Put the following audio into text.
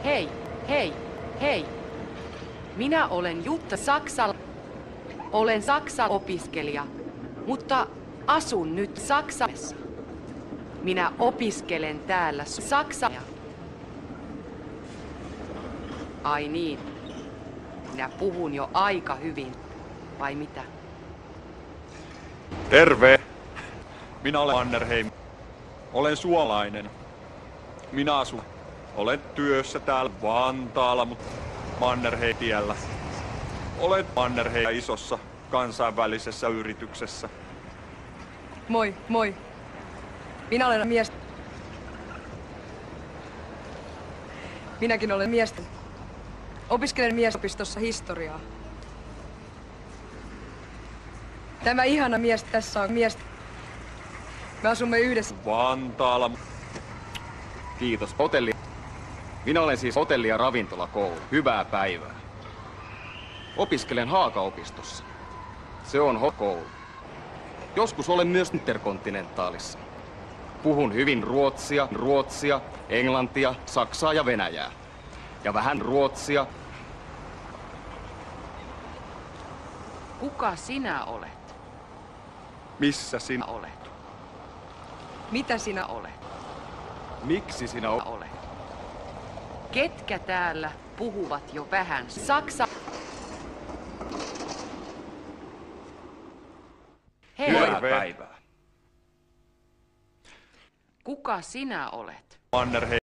Hei, hei, hei. Minä olen Jutta Saksala. Olen Saksa-opiskelija, mutta asun nyt Saksassa. Minä opiskelen täällä Saksaa. Ai niin. Minä puhun jo aika hyvin. Vai mitä? Terve! Minä olen Mannerheim. Olen suolainen. Minä asun. Olen työssä täällä Vantaalla, mutta Mannerheim-tiellä. Olet Mannerheim isossa kansainvälisessä yrityksessä. Moi, moi. Minä olen mies. Minäkin olen mies. Opiskelen miesopistossa historiaa. Tämä ihana mies tässä on mies. Me asumme yhdessä. Vantaalla. Kiitos. Hotelli. Minä olen siis hotelli- ja ravintolakoulu. Hyvää päivää. Opiskelen Haaka-opistossa. Se on koulu. Joskus olen myös Interkontinentaalissa. Puhun hyvin ruotsia, englantia, saksaa ja venäjää. Ja vähän ruotsia. Kuka sinä olet? Missä sinä Olet. Mitä sinä Olet. Miksi sinä Olet. Ketkä täällä puhuvat jo vähän saksaa? Hei, Hyvää päivää. kuka sinä olet? Mannerheim?